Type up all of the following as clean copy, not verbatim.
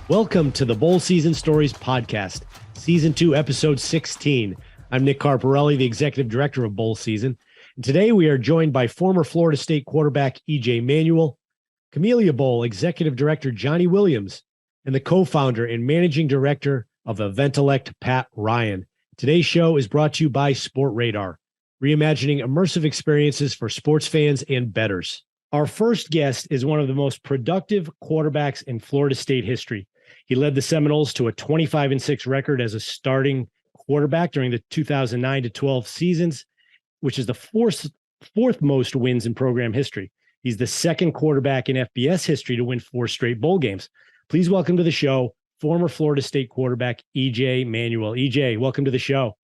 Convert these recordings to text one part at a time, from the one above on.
Welcome to the Bowl Season Stories podcast, Season 2, Episode 16. I'm Nick Carparelli, the Executive Director of Bowl Season. And today we are joined by former Florida State quarterback E.J. Manuel, Camellia Bowl Executive Director Johnny Williams, and the co-founder and managing director of Eventellect, Pat Ryan. Today's show is brought to you by Sport Radar, reimagining immersive experiences for sports fans and bettors. Our first guest is one of the most productive quarterbacks in Florida State history. He led the Seminoles to a 25-6 record as a starting quarterback during the 2009-12 seasons, which is the fourth most wins in program history. He's the second quarterback in FBS history to win 4 straight bowl games. Please welcome to the show, former Florida State quarterback E.J. Manuel. E.J., welcome to the show.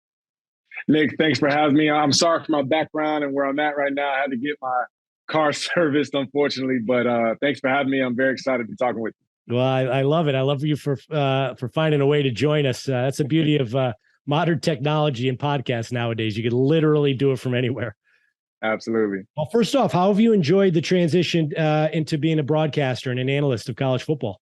Nick, thanks for having me. I'm sorry for my background and where I'm at right now. I had to get my car serviced, unfortunately, but thanks for having me. I'm very excited to be talking with you. Well, I love it. I love you for finding a way to join us. That's the beauty of modern technology and podcasts nowadays. You can literally do it from anywhere. Absolutely. Well, first off, how have you enjoyed the transition into being a broadcaster and an analyst of college football?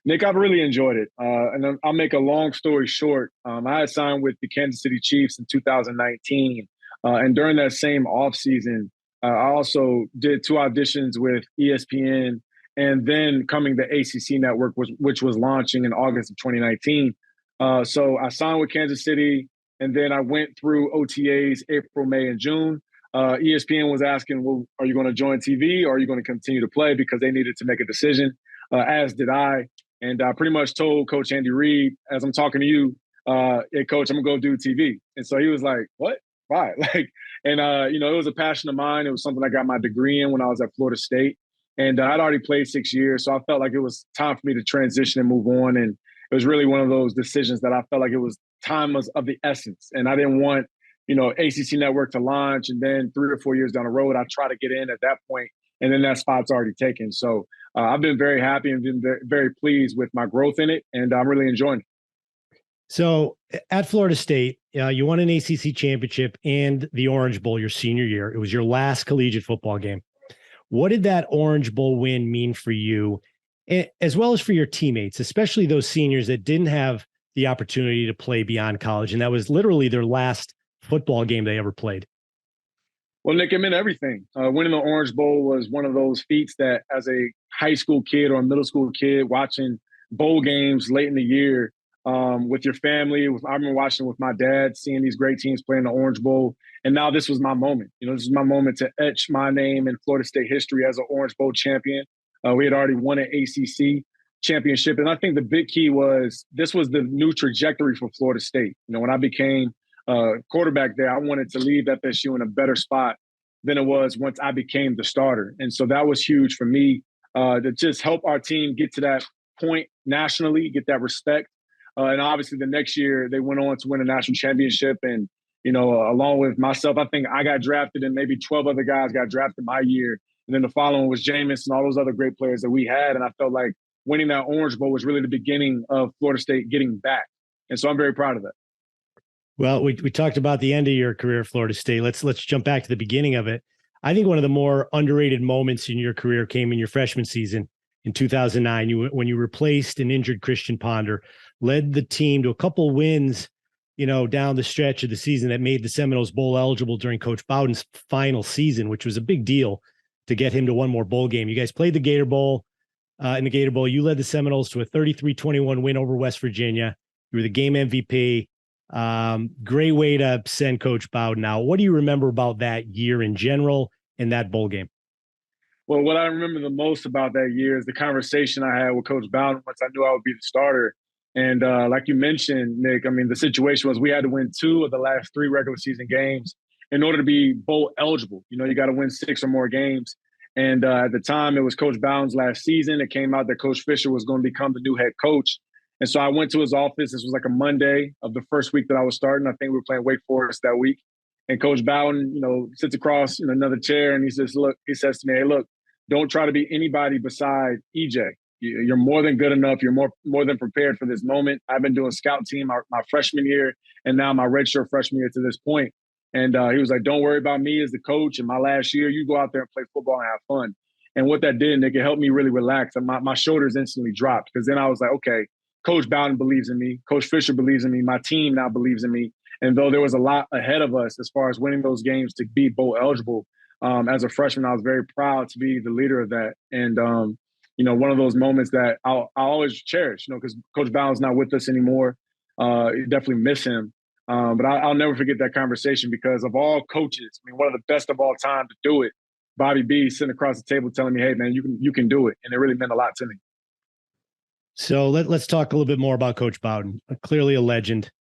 Nick, I've really enjoyed it. And I'll make a long story short. I had signed with the Kansas City Chiefs in 2019. And during that same offseason, I also did 2 auditions with ESPN, and then coming the ACC network, which was launching in August of 2019. So I signed with Kansas City, and then I went through OTAs April, May, and June. ESPN was asking, well, are you going to join TV or are you going to continue to play? Because they needed to make a decision, as did I. And I pretty much told Coach Andy Reid, as I'm talking to you, hey, Coach, I'm going to go do TV. And so he was like, what? Why? It was a passion of mine. It was something I got my degree in when I was at Florida State. And I'd already played 6 years, so I felt like it was time for me to transition and move on. And it was really one of those decisions that I felt like it was time of the essence. And I didn't want, ACC Network to launch, and then 3 or 4 years down the road, I try to get in at that point, and then that spot's already taken. So I've been very happy and been very, very pleased with my growth in it, and I'm really enjoying it. So at Florida State, you won an ACC championship and the Orange Bowl your senior year. It was your last collegiate football game. What did that Orange Bowl win mean for you, as well as for your teammates, especially those seniors that didn't have the opportunity to play beyond college? And that was literally their last football game they ever played. Well, Nick, it meant everything. Winning the Orange Bowl was one of those feats that as a high school kid or a middle school kid watching bowl games late in the year with your family, I remember watching with my dad, seeing these great teams playing the Orange Bowl. And now this was my moment. This is my moment to etch my name in Florida State history as an Orange Bowl champion. We had already won an ACC championship. And I think the big key was this was the new trajectory for Florida State. When I became quarterback there, I wanted to leave FSU in a better spot than it was once I became the starter. And so that was huge for me to just help our team get to that point nationally, get that respect. And obviously the next year they went on to win a national championship. And along with myself, I think I got drafted and maybe 12 other guys got drafted my year. And then the following was Jameis and all those other great players that we had. And I felt like winning that Orange Bowl was really the beginning of Florida State getting back. And so I'm very proud of that. Well, we talked about the end of your career at Florida State. Let's jump back to the beginning of it. I think one of the more underrated moments in your career came in your freshman season in 2009, when you replaced an injured Christian Ponder, led the team to a couple wins down the stretch of the season that made the Seminoles bowl eligible during Coach Bowden's final season, which was a big deal to get him to one more bowl game. You guys played the Gator Bowl. In the Gator Bowl, you led the Seminoles to a 33-21 win over West Virginia. You were the game MVP. Great way to send Coach Bowden out. What do you remember about that year in general and that bowl game? Well, what I remember the most about that year is the conversation I had with Coach Bowden once I knew I would be the starter. And like you mentioned, Nick, the situation was we had to win 2 of the last 3 regular season games in order to be bowl eligible. You got to win 6 or more games. And at the time, it was Coach Bowden's last season. It came out that Coach Fisher was going to become the new head coach. And so I went to his office. This was like a Monday of the first week that I was starting. I think we were playing Wake Forest that week. And Coach Bowden, sits across in another chair and he says to me, hey, look, don't try to be anybody beside EJ. You're more than good enough. You're more than prepared for this moment. I've been doing scout team my freshman year and now my redshirt freshman year to this point. And he was like, don't worry about me as the coach in my last year. You go out there and play football and have fun. And what that did, Nick, it helped me really relax. And my shoulders instantly dropped because then I was like, okay, Coach Bowden believes in me. Coach Fisher believes in me. My team now believes in me. And though there was a lot ahead of us as far as winning those games to be bowl eligible, as a freshman, I was very proud to be the leader of that. And, one of those moments that I'll always cherish, because Coach Bowden's not with us anymore. You definitely miss him. But I'll never forget that conversation because of all coaches, one of the best of all time to do it, Bobby B sitting across the table telling me, hey, man, you can do it. And it really meant a lot to me. So let's talk a little bit more about Coach Bowden. Clearly a legend.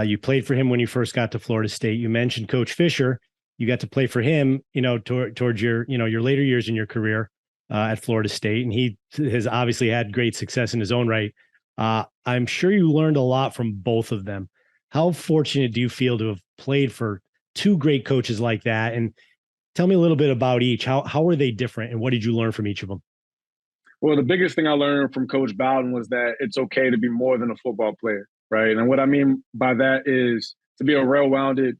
You played for him when you first got to Florida State. You mentioned Coach Fisher. You got to play for him, towards your, your later years in your career at Florida State. And he has obviously had great success in his own right. I'm sure you learned a lot from both of them. How fortunate do you feel to have played for two great coaches like that? And tell me a little bit about each. How are they different, and what did you learn from each of them? Well, the biggest thing I learned from Coach Bowden was that it's okay to be more than a football player, right? And what I mean by that is to be a well-rounded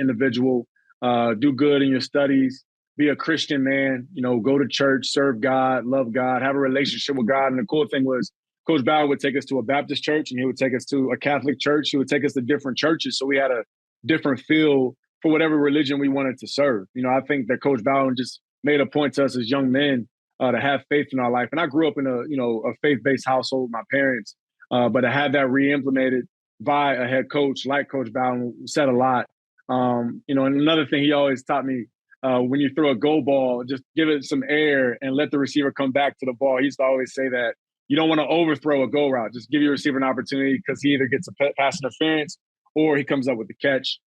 individual, do good in your studies, be a Christian man, go to church, serve God, love God, have a relationship with God. And the cool thing was Coach Bowden would take us to a Baptist church and he would take us to a Catholic church. He would take us to different churches. So we had a different feel for whatever religion we wanted to serve. I think that Coach Bowden just made a point to us as young men to have faith in our life. And I grew up in a faith-based household with my parents, but to have that re-implemented by a head coach like Coach Bowden said a lot. And another thing he always taught me, when you throw a go ball, just give it some air and let the receiver come back to the ball. He used to always say that you don't want to overthrow a go route. Just give your receiver an opportunity because he either gets a pass interference or he comes up with the catch.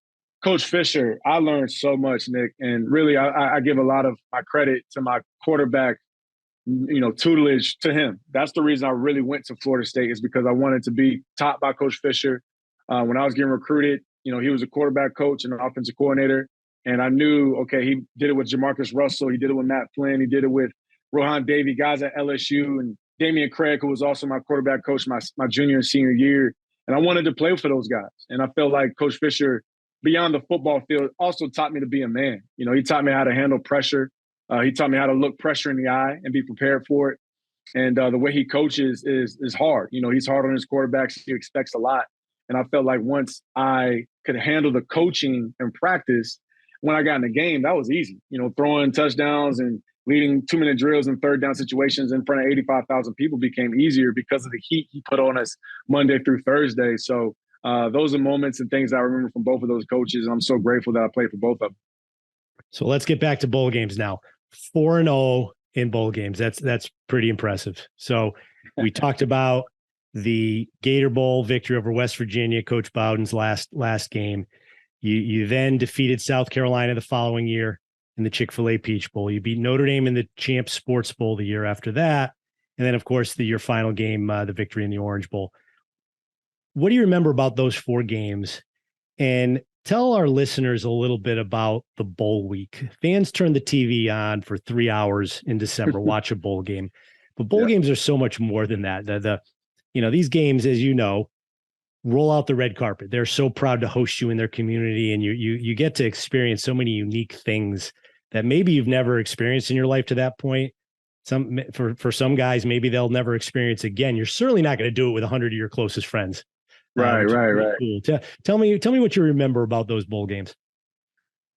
Coach Fisher, I learned so much, Nick, and really I give a lot of my credit to my quarterback, tutelage to him. That's the reason I really went to Florida State, is because I wanted to be taught by Coach Fisher. When I was getting recruited, he was a quarterback coach and an offensive coordinator. And I knew, okay, he did it with Jamarcus Russell. He did it with Matt Flynn. He did it with Rohan Davey, guys at LSU, and Damian Craig, who was also my quarterback coach my junior and senior year. And I wanted to play for those guys. And I felt like Coach Fisher, beyond the football field, also taught me to be a man. He taught me how to handle pressure. He taught me how to look pressure in the eye and be prepared for it. And the way he coaches is hard. He's hard on his quarterbacks. He expects a lot. And I felt like once I could handle the coaching and practice, when I got in the game, that was easy. Throwing touchdowns and leading 2-minute drills and third down situations in front of 85,000 people became easier because of the heat he put on us Monday through Thursday. So those are moments and things I remember from both of those coaches. And I'm so grateful that I played for both of them. So let's get back to bowl games now. 4-0 in bowl games. That's pretty impressive. So we talked about the Gator Bowl victory over West Virginia, Coach Bowden's last game. You then defeated South Carolina the following year in the Chick-fil-A Peach Bowl. You beat Notre Dame in the Champs Sports Bowl the year after that. And then, of course, your final game, the victory in the Orange Bowl. What do you remember about those 4 games? And tell our listeners a little bit about the bowl week. Fans turn the TV on for 3 hours in December, watch a bowl game. But bowl games are so much more than that. These games, as you know, roll out the red carpet. They're so proud to host you in their community, and you get to experience so many unique things that maybe you've never experienced in your life to that point. For some guys, maybe they'll never experience again. You're certainly not going to do it with 100 of your closest friends. Right. Cool. Tell me what you remember about those bowl games.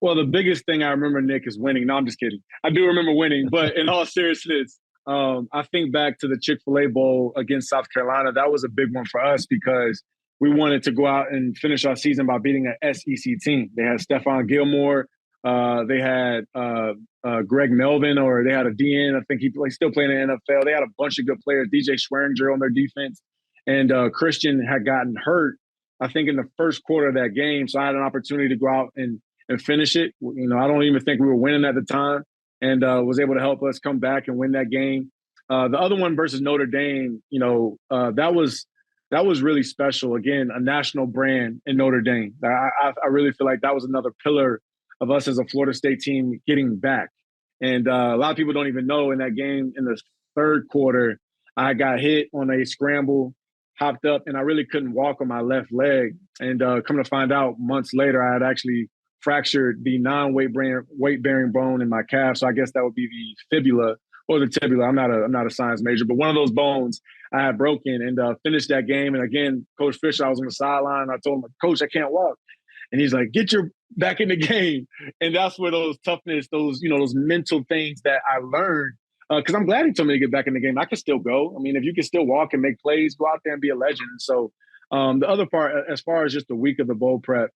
Well, the biggest thing I remember, Nick, is winning. No, I'm just kidding. I do remember winning, but in all seriousness, I think back to the Chick-fil-A Bowl against South Carolina. That was a big one for us because we wanted to go out and finish our season by beating an SEC team. They had Stephon Gilmore. They had Greg Melvin, or they had a DN. I think he's still playing in the NFL. They had a bunch of good players. DJ Schweringer on their defense. And Christian had gotten hurt, I think, in the first quarter of that game. So I had an opportunity to go out and finish it. I don't even think we were winning at the time, and was able to help us come back and win that game. The other one versus Notre Dame, that was really special. Again, a national brand in Notre Dame. I really feel like that was another pillar of us as a Florida State team getting back. And a lot of people don't even know, in that game in the third quarter, I got hit on a scramble, hopped up, and I really couldn't walk on my left leg. And come to find out months later, I had actually fractured the weight bearing bone in my calf. So I guess that would be the fibula or the tibula. I'm not a science major, but one of those bones I had broken and finished that game. And again, Coach Fisher, I was on the sideline. I told him, Coach, I can't walk. And he's like, get your back in the game. And that's where those toughness, those mental things that I learned, because I'm glad he told me to get back in the game. I can still go. I mean, if you can still walk and make plays, go out there and be a legend. So the other part, as far as just the week of the bowl prep,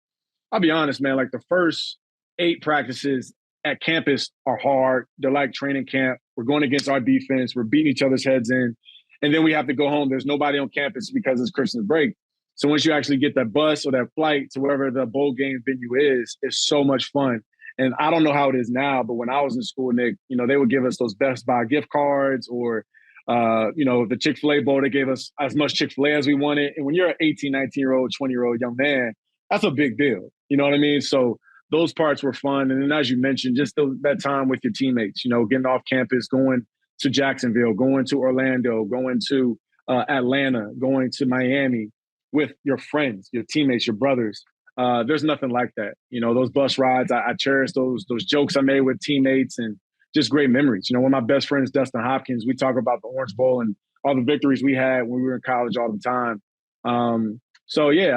I'll be honest, man, like the first 8 practices at campus are hard. They're like training camp. We're going against our defense. We're beating each other's heads in. And then we have to go home. There's nobody on campus because it's Christmas break. So once you actually get that bus or that flight to wherever the bowl game venue is, it's so much fun. And I don't know how it is now, but when I was in school, Nick, they would give us those Best Buy gift cards or, the Chick-fil-A bowl, they gave us as much Chick-fil-A as we wanted. And when you're an 18, 19-year-old, 20-year-old young man, that's a big deal. You know what I mean? So those parts were fun. And then as you mentioned, just that time with your teammates, getting off campus, going to Jacksonville, going to Orlando, going to Atlanta, going to Miami with your friends, your teammates, your brothers. There's nothing like that. Those bus rides, I cherish those jokes I made with teammates and just great memories. One of my best friends, Dustin Hopkins, we talk about the Orange Bowl and all the victories we had when we were in college all the time. So yeah,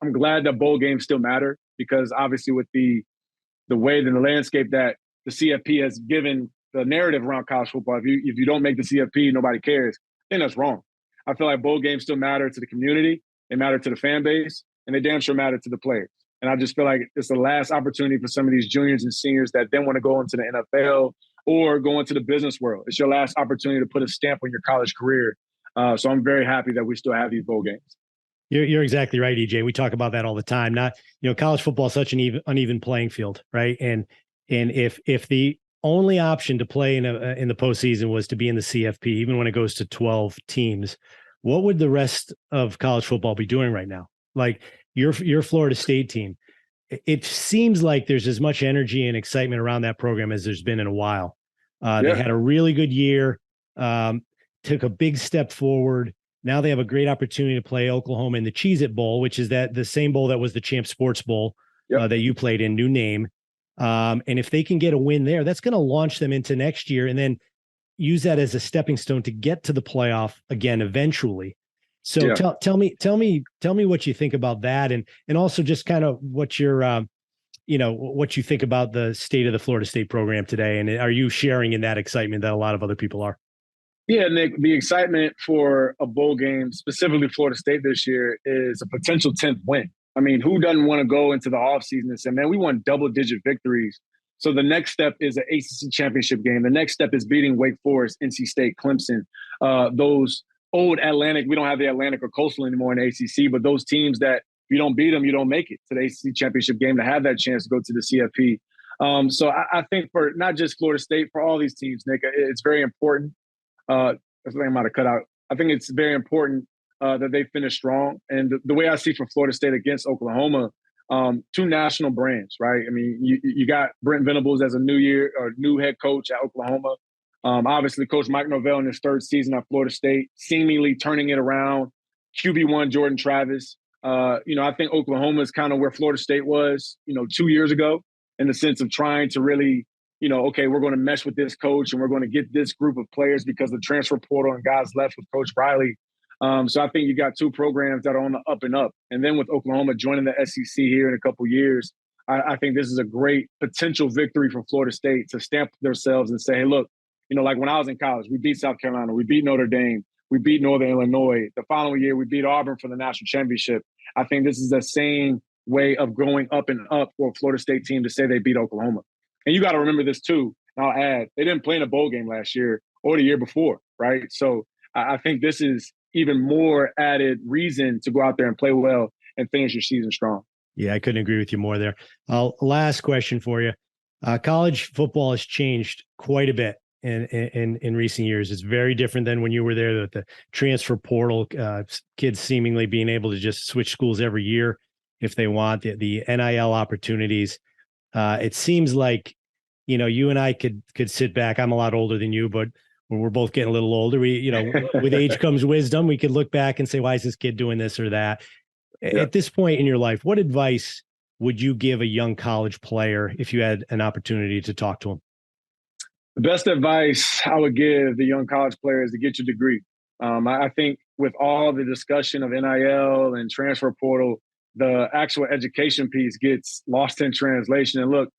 I'm glad that bowl games still matter because obviously with the way that the landscape that the CFP has given the narrative around college football, if you don't make the CFP, nobody cares. I think that's wrong. I feel like bowl games still matter to the community, they matter to the fan base, and they damn sure matter to the players. And I just feel like it's the last opportunity for some of these juniors and seniors that then want to go into the NFL or go into the business world. It's your last opportunity to put a stamp on your college career. So I'm very happy that we still have these bowl games. You're exactly right, EJ. We talk about that all the time. College football is such an uneven playing field, right? And if the only option to play in the postseason was to be in the CFP, even when it goes to 12 teams, what would the rest of college football be doing right now? Like your Florida State team, it seems like there's as much energy and excitement around that program as there's been in a while. They had a really good year, took a big step forward. Now they have a great opportunity to play Oklahoma in the Cheez-It Bowl, which is the same bowl that was the Champ Sports Bowl that you played in, new name. And if they can get a win there, that's going to launch them into next year and then use that as a stepping stone to get to the playoff again eventually. So tell me what you think about that, and also just kind of what your what you think about the state of the Florida State program today, and are you sharing in that excitement that a lot of other people are? Yeah, Nick, the excitement for a bowl game, specifically Florida State this year, is a potential 10th win. I mean, who doesn't want to go into the offseason and say, man, we won double-digit victories. So the next step is an ACC championship game. The next step is beating Wake Forest, NC State, Clemson, those old Atlantic. We don't have the Atlantic or Coastal anymore in the ACC, but those teams that if you don't beat them, you don't make it to the ACC championship game to have that chance to go to the CFP. So I think for not just Florida State, for all these teams, Nick, it's very important. That's something I might have cut out. I think it's very important that they finish strong. And the way I see for Florida State against Oklahoma, two national brands, right? I mean, you got Brent Venables as a new head coach at Oklahoma. Obviously, Coach Mike Norvell in his third season at Florida State, seemingly turning it around. QB1 Jordan Travis. I think Oklahoma is kind of where Florida State was, 2 years ago, in the sense of trying to really, okay, we're going to mesh with this coach and we're going to get this group of players because the transfer portal and guys left with Coach Riley. So I think you got two programs that are on the up and up. And then with Oklahoma joining the SEC here in a couple of years, I think this is a great potential victory for Florida State to stamp themselves and say, hey, look, like when I was in college, we beat South Carolina, we beat Notre Dame, we beat Northern Illinois. The following year, we beat Auburn for the national championship. I think this is the same way of growing up and up for a Florida State team to say they beat Oklahoma. And you got to remember this too. And I'll add, they didn't play in a bowl game last year or the year before, right? So I think this is even more added reason to go out there and play well and finish your season strong. Yeah, I couldn't agree with you more there. Last question for you. College football has changed quite a bit in recent years. It's very different than when you were there, the transfer portal, kids seemingly being able to just switch schools every year if they want, the NIL opportunities. It seems like, you and I could sit back. I'm a lot older than you, but when we're both getting a little older, with age comes wisdom. We could look back and say, why is this kid doing this or that? Yeah. At this point in your life, what advice would you give a young college player if you had an opportunity to talk to him? The best advice I would give the young college player is to get your degree. I think with all the discussion of NIL and transfer portal, the actual education piece gets lost in translation. And look,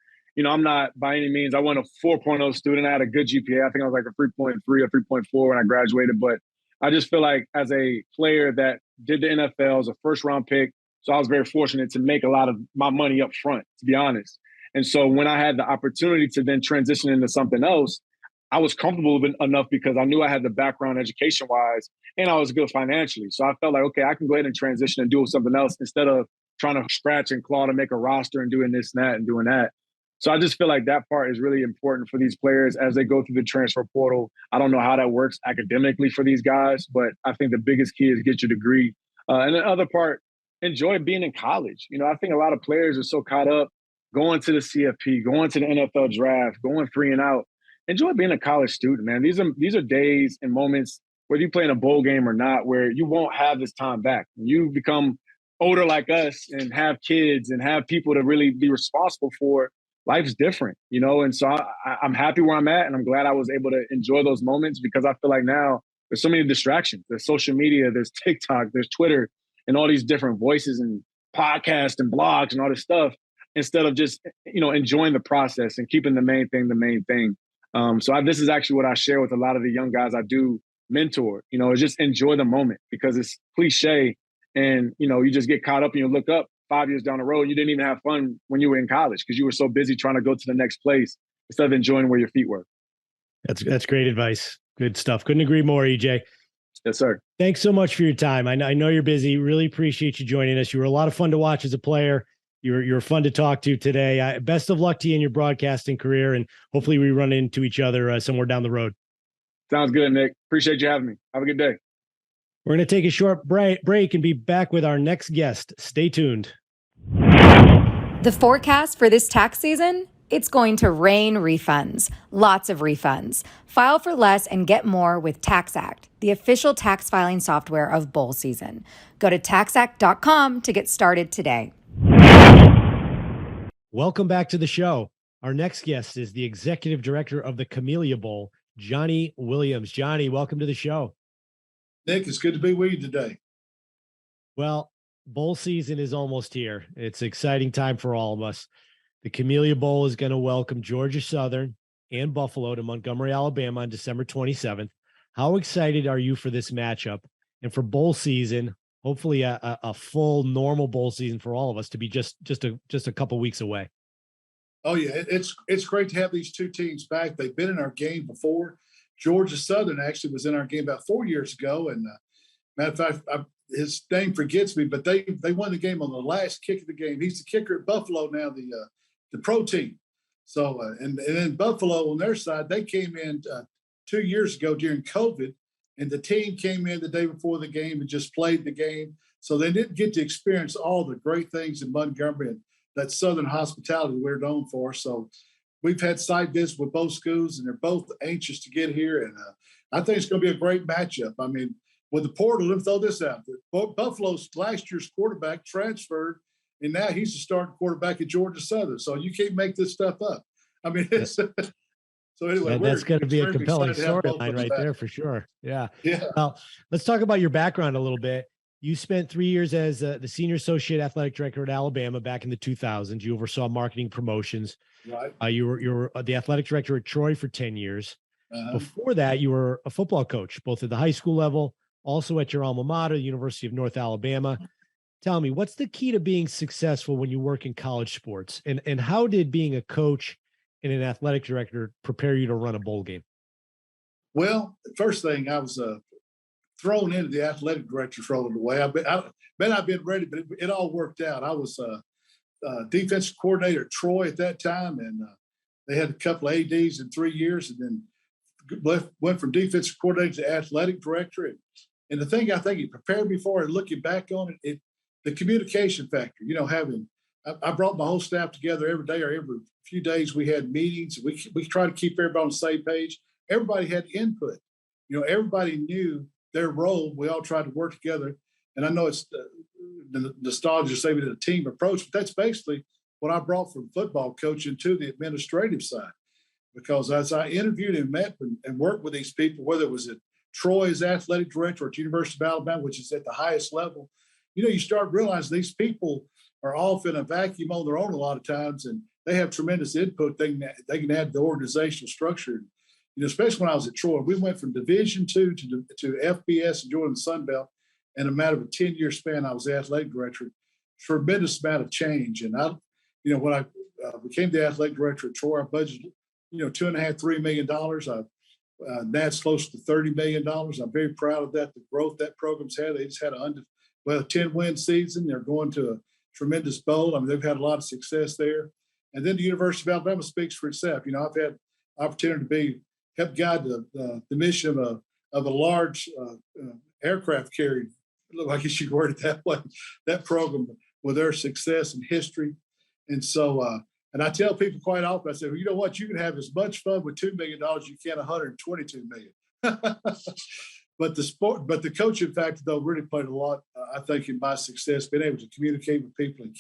I'm not by any means, I wasn't a 4.0 student. I had a good GPA. I think I was like a 3.3 or 3.4 when I graduated. But I just feel like as a player that did the NFL as a first round pick, so I was very fortunate to make a lot of my money up front, to be honest. And so when I had the opportunity to then transition into something else, I was comfortable enough because I knew I had the background education wise and I was good financially. So I felt like, okay, I can go ahead and transition and do something else instead of trying to scratch and claw to make a roster and doing this and that and doing that. So I just feel like that part is really important for these players as they go through the transfer portal. I don't know how that works academically for these guys, but I think the biggest key is get your degree. And the other part, enjoy being in college. I think a lot of players are so caught up going to the CFP, going to the NFL draft, going 3 and out. Enjoy being a college student, man. These are days and moments, whether you play in a bowl game or not, where you won't have this time back. When you become older like us and have kids and have people to really be responsible for, life's different, And so I'm happy where I'm at, and I'm glad I was able to enjoy those moments because I feel like now there's so many distractions. There's social media, there's TikTok, there's Twitter, and all these different voices and podcasts and blogs and all this stuff, instead of just, enjoying the process and keeping the main thing the main thing. This is actually what I share with a lot of the young guys I do mentor, is just enjoy the moment because it's cliche and, you just get caught up and you look up 5 years down the road. You didn't even have fun when you were in college because you were so busy trying to go to the next place instead of enjoying where your feet were. That's great advice. Good stuff. Couldn't agree more, EJ. Yes, sir. Thanks so much for your time. I know you're busy. Really appreciate you joining us. You were a lot of fun to watch as a player. You're fun to talk to today. Best of luck to you in your broadcasting career, and hopefully we run into each other somewhere down the road. Sounds good, Nick. Appreciate you having me. Have a good day. We're going to take a short break and be back with our next guest. Stay tuned. The forecast for this tax season? It's going to rain refunds. Lots of refunds. File for less and get more with TaxAct, the official tax filing software of bowl season. Go to taxact.com to get started today. Welcome back to the show. Our next guest is the executive director of the Camellia Bowl, Johnny Williams. Johnny, welcome to the show. Nick, it's good to be with you today. Well, bowl season is almost here. It's an exciting time for all of us. The Camellia Bowl is going to welcome Georgia Southern and Buffalo to Montgomery, Alabama on December 27th. How excited are you for this matchup and for bowl season? Hopefully a full normal bowl season for all of us to be just a couple weeks away. Oh yeah, it's great to have these two teams back. They've been in our game before. Georgia Southern actually was in our game about 4 years ago, and matter of fact, his name forgets me, but they won the game on the last kick of the game. He's the kicker at Buffalo now, the pro team. So and then Buffalo on their side, they came in 2 years ago during COVID. And the team came in the day before the game and just played the game. So they didn't get to experience all the great things in Montgomery and that Southern hospitality we're known for. So we've had site visits with both schools, and they're both anxious to get here. And I think it's going to be a great matchup. I mean, with the portal, let me throw this out. Buffalo's last year's quarterback transferred, and now he's the starting quarterback at Georgia Southern. So you can't make this stuff up. I mean, it's so anyway, that's going to be a compelling storyline right there for sure. Yeah. Well, let's talk about your background a little bit. You spent 3 years as the senior associate athletic director at Alabama back in the 2000s. You oversaw marketing promotions. Right. You were the athletic director at Troy for 10 years. Before that, you were a football coach, both at the high school level, also at your alma mater, the University of North Alabama. Tell me, what's the key to being successful when you work in college sports? And how did being a coach and an athletic director prepare you to run a bowl game? Well, first thing, I was thrown into the athletic director's role in a way. I've been ready, but it all worked out. I was defensive coordinator at Troy at that time, and they had a couple of ADs in 3 years, and then went from defensive coordinator to athletic director. And the thing I think it prepared me for, and looking back on it, the communication factor. I brought my whole staff together every day or every few days. We had meetings. We tried to keep everybody on the same page. Everybody had input. Everybody knew their role. We all tried to work together. And I know it's the nostalgia say the team approach, but that's basically what I brought from football coaching to the administrative side. Because as I interviewed and met and worked with these people, whether it was at Troy as athletic director or at University of Alabama, which is at the highest level, you start realizing these people are off in a vacuum on their own a lot of times, and they have tremendous input they can add to the organizational structure. Especially when I was at Troy, we went from Division II to FBS and joining the Sun Belt in a matter of a 10-year span. I was the athletic director. Tremendous amount of change, and when I became the athletic director at Troy, I budgeted $2.5–3 million. That's close to $30 million. I'm very proud of that. The growth that program's had. They just had a 10-win season. They're going to a tremendous bowl. I mean, they've had a lot of success there. And then the University of Alabama speaks for itself. I've had opportunity to help guide the mission of a large aircraft carrier. I guess you could word it that way. That program with their success and history. And so, and I tell people quite often, I say, well, you know what? You can have as much fun with $2 million as you can $122 million. But the coaching factor, though, really played a lot, I think, in my success, being able to communicate with people and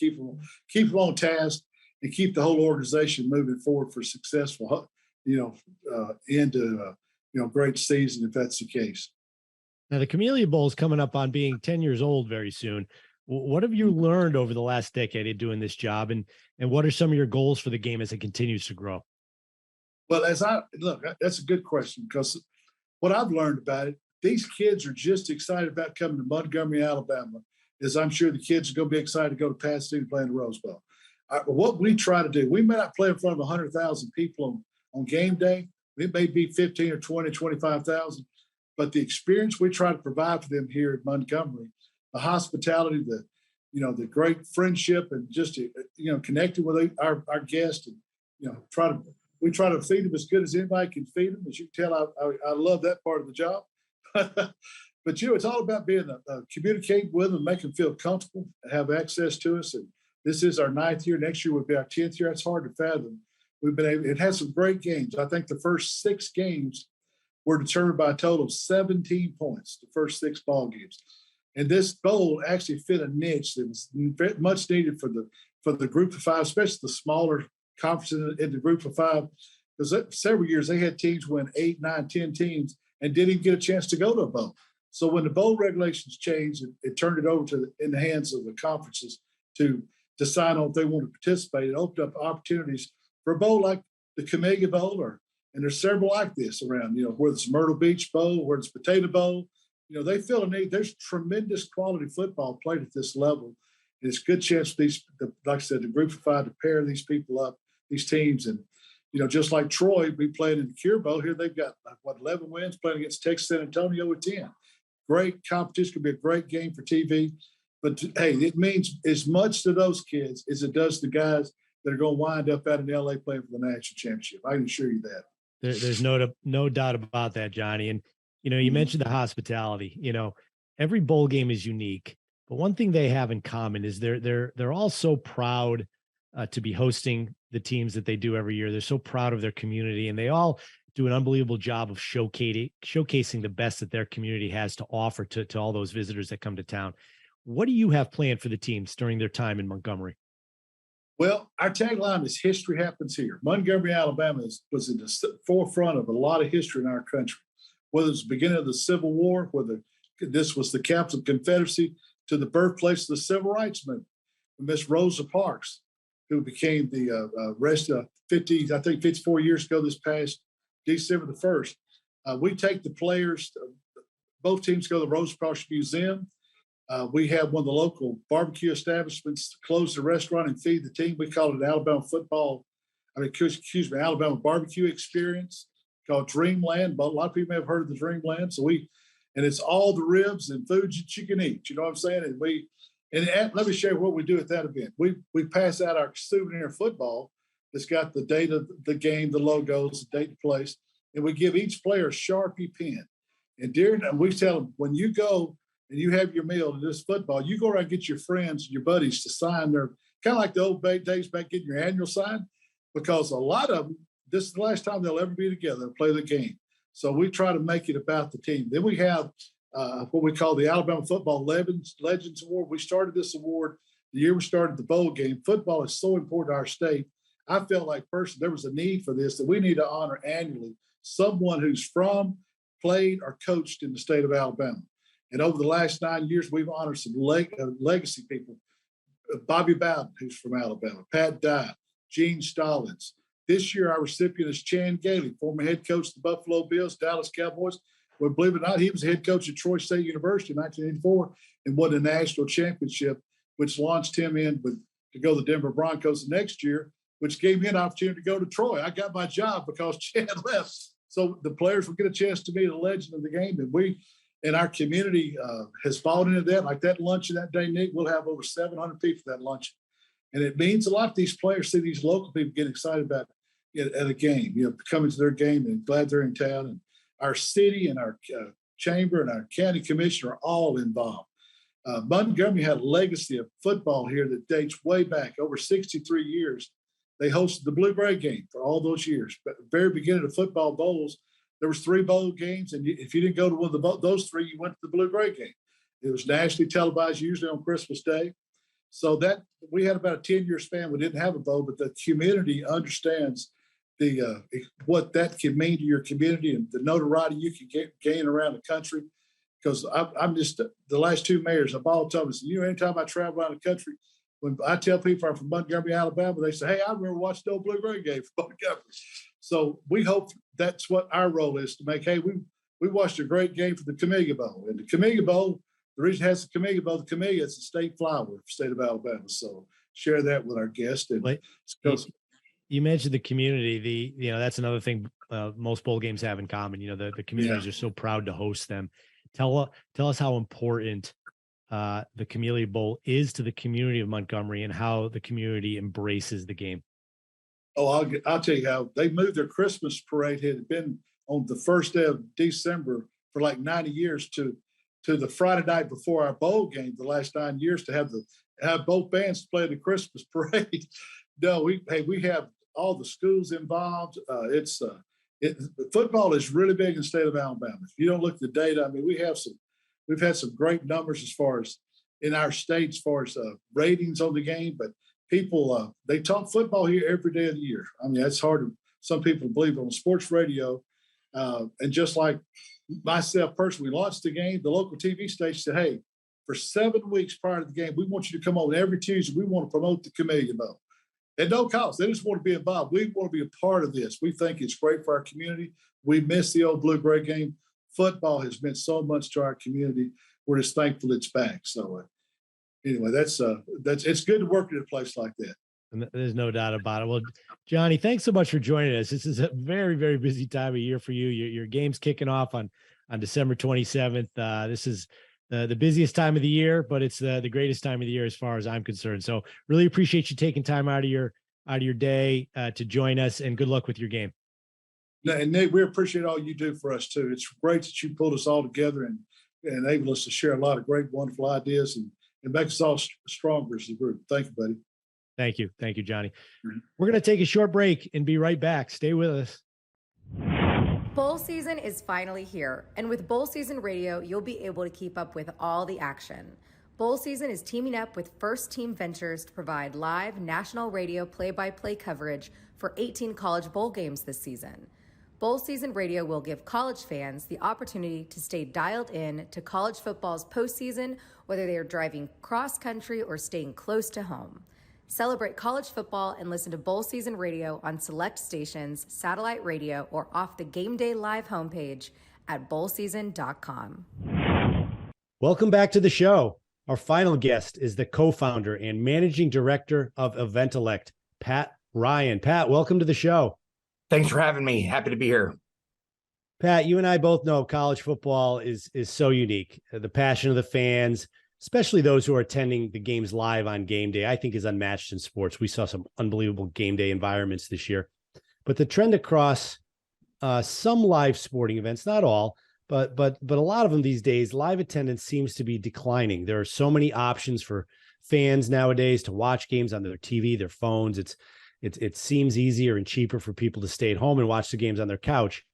keep them on task and keep the whole organization moving forward for successful, into great season if that's the case. Now, the Camellia Bowl is coming up on being 10 years old very soon. What have you learned over the last decade of doing this job, and what are some of your goals for the game as it continues to grow? Well, that's a good question, because what I've learned about it, these kids are just excited about coming to Montgomery, Alabama, as I'm sure the kids are going to be excited to go to Pasadena and play in the Rose Bowl. What we try to do, we may not play in front of 100,000 people on game day. It may be 15 or 20, 25,000, but the experience we try to provide for them here at Montgomery, the hospitality, the great friendship, and just connecting with our guests, and we try to feed them as good as anybody can feed them. As you can tell, I love that part of the job. But it's all about being communicating with them, make them feel comfortable, have access to us. And this is our 9th year. Next year will be our 10th year. It's hard to fathom. It had some great games. I think the first 6 games were determined by a total of 17 points. The first 6 ball games. And this bowl actually fit a niche that was much needed for the group of 5, especially the smaller conferences in the group of 5. Because several years they had teams win 8, 9, 10 teams and didn't even get a chance to go to a bowl. So when the bowl regulations changed, it turned it over in the hands of the conferences to decide on if they want to participate. It opened up opportunities for a bowl like the Camellia Bowl, and there's several like this around, whether it's Myrtle Beach Bowl, whether it's Potato Bowl. They feel a need. There's tremendous quality football played at this level. And it's a good chance for like I said, the group of 5 to pair these people up, these teams. And, just like Troy, we played in the Cure Bowl here. They've got 11 wins, playing against Texas San Antonio with 10. Great competition. Could be a great game for TV. But hey, it means as much to those kids as it does to guys that are going to wind up out in LA playing for the national championship. I can assure you that. There's no doubt about that, Johnny. And you mentioned the hospitality. Every bowl game is unique, but one thing they have in common is they're all so proud to be hosting the teams that they do every year. They're so proud of their community, and they all do an unbelievable job of showcasing the best that their community has to offer to all those visitors that come to town. What do you have planned for the teams during their time in Montgomery? Well, our tagline is "History happens here." Montgomery, Alabama was in the forefront of a lot of history in our country. Whether it's the beginning of the Civil War, whether this was the capital of the Confederacy, to the birthplace of the Civil Rights Movement, Miss Rosa Parks, who became the rest of 54 years ago this past December the 1st. We take the players, both teams go to the Rosa Parks Museum. We have one of the local barbecue establishments close the restaurant and feed the team. We call it Alabama Alabama Barbecue Experience, called Dreamland. But a lot of people have heard of the Dreamland. And it's all the ribs and foods that you can eat. You know what I'm saying? And let me share what we do at that event. We pass out our souvenir football that's got the date of the game, the logos, the date and place, and we give each player a Sharpie pen. And we tell them, when you go and you have your meal to this football, you go around and get your friends and your buddies to sign their, kind of like the old days back, getting your annual sign, because a lot of them, this is the last time they'll ever be together and play the game. So we try to make it about the team. Then we have what we call the Alabama Football Legends Award. We started this award the year we started the bowl game. Football is so important to our state. I felt like personally there was a need for this, that we need to honor annually someone who's from, played, or coached in the state of Alabama. And over the last 9 years, we've honored some legacy people. Bobby Bowden, who's from Alabama, Pat Dye, Gene Stallings. This year, our recipient is Chan Gailey, former head coach of the Buffalo Bills, Dallas Cowboys. Well, believe it or not, he was the head coach at Troy State University in 1984 and won the national championship, which launched him to go to the Denver Broncos the next year, which gave me an opportunity to go to Troy. I got my job because Chan left. So the players will get a chance to meet a legend of the game. And we, and our community has bought into that. Like that luncheon that day, Nick, we'll have over 700 people at that luncheon. And it means a lot. These players see these local people get excited about it at a game, coming to their game and glad they're in town. And our city and our chamber and our county commissioner are all involved. Montgomery had a legacy of football here that dates way back, over 63 years. They hosted the Blue-Gray game for all those years. But at the very beginning of football bowls, there was 3 bowl games, and if you didn't go to one of those 3, you went to the Blue-Gray game. It was nationally televised, usually on Christmas Day. So that we had about a 10-year span. We didn't have a bowl, but the community understands what that can mean to your community and the notoriety you can gain around the country. Because I'm just, the last 2 mayors, I've all told me, anytime I travel around the country, when I tell people I'm from Montgomery, Alabama, they say, hey, I remember watching the old Blue-Gray game from Montgomery. So we hope that's what our role is, to make, hey, we watched a great game for the Camellia Bowl. And the Camellia Bowl, the reason it has the Camellia Bowl, the Camellia is the state flower for the state of Alabama. So share that with our guests. And you mentioned the community. That's another thing most bowl games have in common. The communities are so proud to host them. Tell us how important the Camellia Bowl is to the community of Montgomery and how the community embraces the game. Oh, I'll tell you how they moved their Christmas parade. It had been on the first day of December for like 90 years to the Friday night before our bowl game, the last 9 years, to have both bands play the Christmas parade. No, we have all the schools involved. Football is really big in the state of Alabama. If you don't look at the data, I mean, we've had some great numbers as far as in our state, as far as ratings on the game, but people, they talk football here every day of the year. I mean, that's hard to some people believe on sports radio. And just like myself personally, we launched the game, the local TV station said, hey, for 7 weeks prior to the game, we want you to come on every Tuesday. We want to promote the Camellia Bowl. At no cost. They just want to be involved. We want to be a part of this. We think it's great for our community. We miss the old Blue-Gray game. Football has meant so much to our community. We're just thankful it's back. So anyway, that's it's good to work at a place like that. And there's no doubt about it. Well, Johnny, thanks so much for joining us. This is a very, very busy time of year for you. Your game's kicking off on December 27th. This is the busiest time of the year, but it's the greatest time of the year as far as I'm concerned. So really appreciate you taking time out of your day to join us, and good luck with your game. And Nick, we appreciate all you do for us too. It's great that you pulled us all together and enable us to share a lot of great, wonderful ideas and make us all stronger as a group. Thank you, buddy. Thank you. Thank you, Johnny. We're going to take a short break and be right back. Stay with us. Bowl season is finally here, and with Bowl Season Radio, you'll be able to keep up with all the action. Bowl season is teaming up with First Team Ventures to provide live national radio play-by-play coverage for 18 college bowl games this season. Bowl Season Radio will give college fans the opportunity to stay dialed in to college football's postseason, whether they are driving cross-country or staying close to home. Celebrate college football and listen to Bowl Season Radio on select stations, satellite radio, or off the Game Day Live homepage at bowlseason.com. Welcome back to the show. Our final guest is the co-founder and managing director of Eventellect, Pat Ryan. Pat, welcome to the show. Thanks for having me. Happy to be here. Pat, you and I both know college football is so unique. The passion of the fans, especially those who are attending the games live on game day, I think is unmatched in sports. We saw some unbelievable game day environments this year. But the trend across some live sporting events, not all, but a lot of them these days, live attendance seems to be declining. There are so many options for fans nowadays to watch games on their TV, their phones. It seems easier and cheaper for people to stay at home and watch the games on their couch.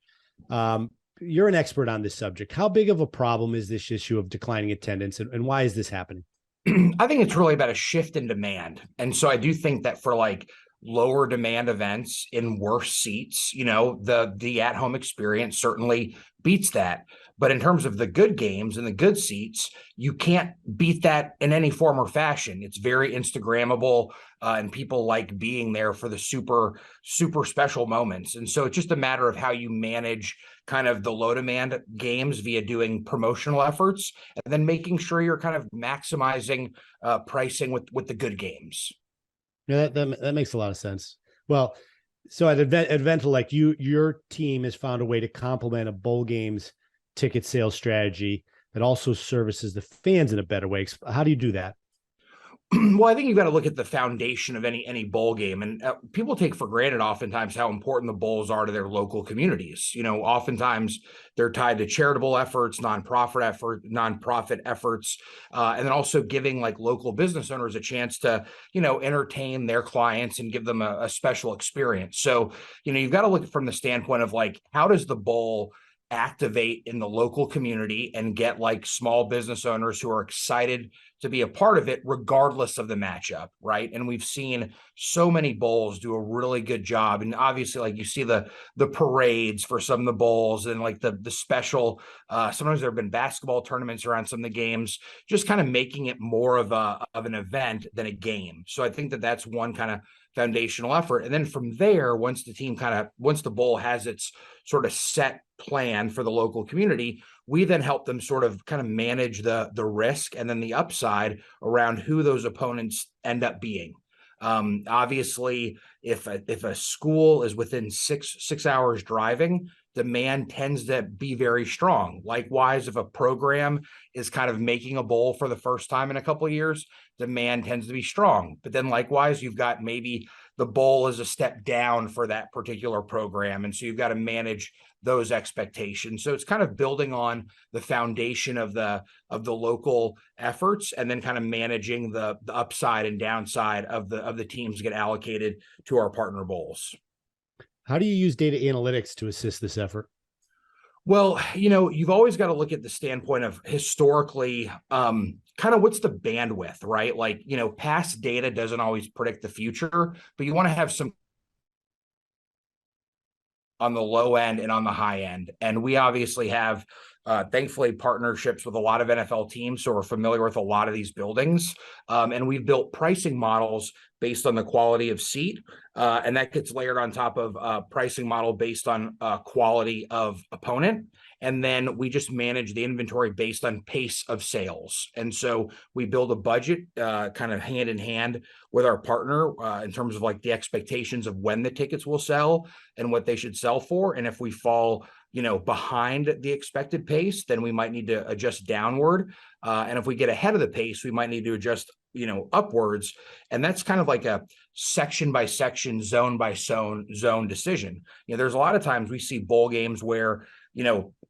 you're an expert on this subject. How big of a problem is this issue of declining attendance, and why is this happening? I think it's really about a shift in demand. And so I do think that for like lower demand events in worse seats, the at-home experience certainly beats that. But in terms of the good games and the good seats, you can't beat that in any form or fashion. It's very Instagrammable, and people like being there for the super, super special moments. And so it's just a matter of how you manage kind of the low demand games via doing promotional efforts, and then making sure you're kind of maximizing pricing with the good games. Yeah, that makes a lot of sense. Well, so at Eventellect, your team has found a way to complement a bowl game's ticket sales strategy that also services the fans in a better way. How do you do that? Well, I think you've got to look at the foundation of any bowl game, and people take for granted oftentimes how important the bowls are to their local communities. Oftentimes they're tied to charitable efforts, nonprofit efforts, and then also giving like local business owners a chance to, entertain their clients and give them a special experience. So, you've got to look from the standpoint of like, how does the bowl activate in the local community and get like small business owners who are excited to be a part of it, regardless of the matchup, right? And we've seen so many bowls do a really good job. And obviously, like you see the parades for some of the bowls and like the special, sometimes there have been basketball tournaments around some of the games, just kind of making it more of an event than a game. So I think that that's one kind of foundational effort. And then from there, once the bowl has its sort of set plan for the local community, we then help them sort of kind of manage the risk and then the upside around who those opponents end up being. Obviously, if a school is within six hours driving, demand tends to be very strong. Likewise, if a program is kind of making a bowl for the first time in a couple of years, demand tends to be strong. But then likewise, you've got maybe the bowl is a step down for that particular program. And so you've got to manage those expectations. So it's kind of building on the foundation of the local efforts, and then kind of managing the upside and downside of the teams that get allocated to our partner bowls. How do you use data analytics to assist this effort? Well, you've always got to look at the standpoint of historically, kind of what's the bandwidth, right? Like, past data doesn't always predict the future, but you want to have some on the low end and on the high end. And we obviously have, thankfully, partnerships with a lot of NFL teams, so we're familiar with a lot of these buildings. And we've built pricing models based on the quality of seat. And that gets layered on top of a pricing model based on quality of opponent. And then we just manage the inventory based on pace of sales. And so we build a budget kind of hand in hand with our partner in terms of like the expectations of when the tickets will sell and what they should sell for. And if we fall, behind the expected pace, then we might need to adjust downward. And if we get ahead of the pace, we might need to adjust, upwards. And that's kind of like a section by section, zone by zone decision. There's a lot of times we see bowl games where,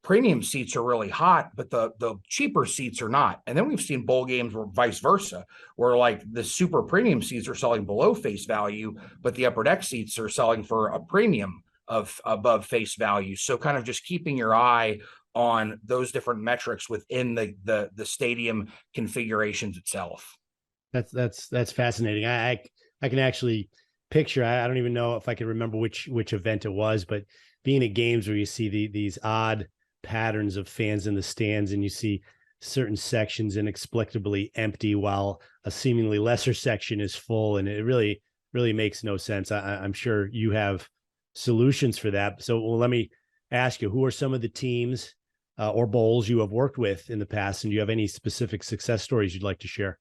premium seats are really hot, but the cheaper seats are not. And then we've seen bowl games where vice versa, where like the super premium seats are selling below face value, but the upper deck seats are selling for a premium of above face value. So kind of just keeping your eye on those different metrics within the stadium configurations itself. That's fascinating. I can actually picture, I don't even know if I can remember which event it was, but being at games where you see these odd patterns of fans in the stands, and you see certain sections inexplicably empty while a seemingly lesser section is full, and it really makes no sense. I'm sure you have solutions for that. So let me ask you, who are some of the teams or bowls you have worked with in the past, and do you have any specific success stories you'd like to share?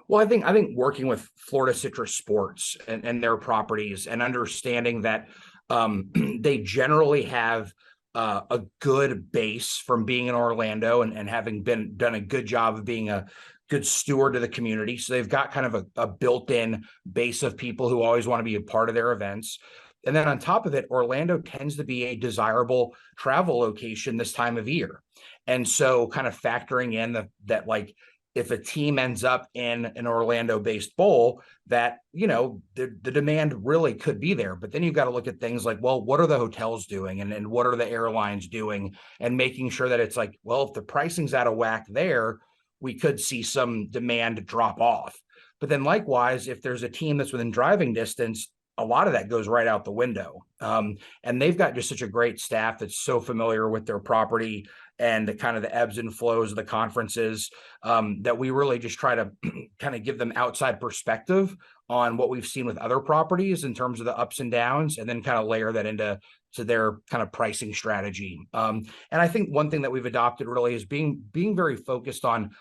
Well, I think working with Florida Citrus Sports and their properties, and understanding that they generally have a good base from being in Orlando and having done a good job of being a good steward to the community. So they've got kind of a built-in base of people who always want to be a part of their events. And then on top of it, Orlando tends to be a desirable travel location this time of year. And so kind of factoring in that like if a team ends up in an Orlando-based bowl, that, the demand really could be there. But then you've got to look at things like, well, what are the hotels doing, and what are the airlines doing, and making sure that it's like, well, if the pricing's out of whack there, we could see some demand drop off. But then likewise, if there's a team that's within driving distance, a lot of that goes right out the window. And they've got just such a great staff that's so familiar with their property and the kind of the ebbs and flows of the conferences, that we really just try to kind of give them outside perspective on what we've seen with other properties in terms of the ups and downs, and then kind of layer that into their kind of pricing strategy. And I think one thing that we've adopted really is being very focused on,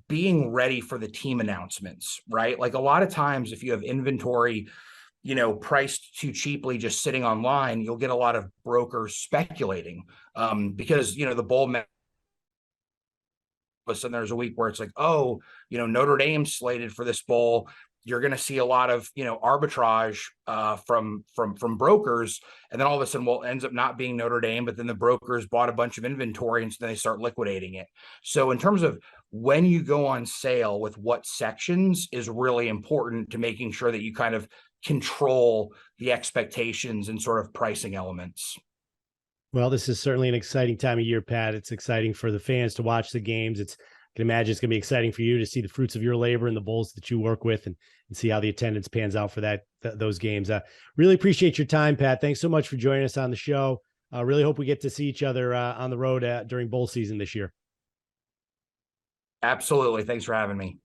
being ready for the team announcements, right? Like a lot of times if you have inventory, priced too cheaply, just sitting online, you'll get a lot of brokers speculating, because, the bowl, and there's a week where it's like, oh, Notre Dame's slated for this bowl. You're going to see a lot of, arbitrage from brokers. And then all of a sudden, well, it ends up not being Notre Dame, but then the brokers bought a bunch of inventory and so then they start liquidating it. So in terms of when you go on sale with what sections is really important to making sure that you kind of control the expectations and sort of pricing elements. Well, this is certainly an exciting time of year, Pat. It's exciting for the fans to watch the games. I can imagine it's going to be exciting for you to see the fruits of your labor and the bowls that you work with, and see how the attendance pans out for those games. Really appreciate your time, Pat. Thanks so much for joining us on the show. Really hope we get to see each other on the road during bowl season this year. Absolutely. Thanks for having me.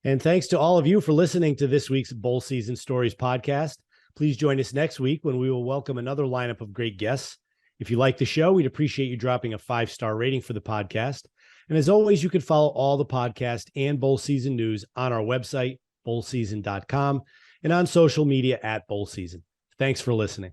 And thanks to all of you for listening to this week's Bowl Season Stories podcast. Please join us next week when we will welcome another lineup of great guests. If you like the show, we'd appreciate you dropping a 5-star rating for the podcast. And as always, you can follow all the podcast and bowl season news on our website, bowlseason.com, and on social media at Bowl Season. Thanks for listening.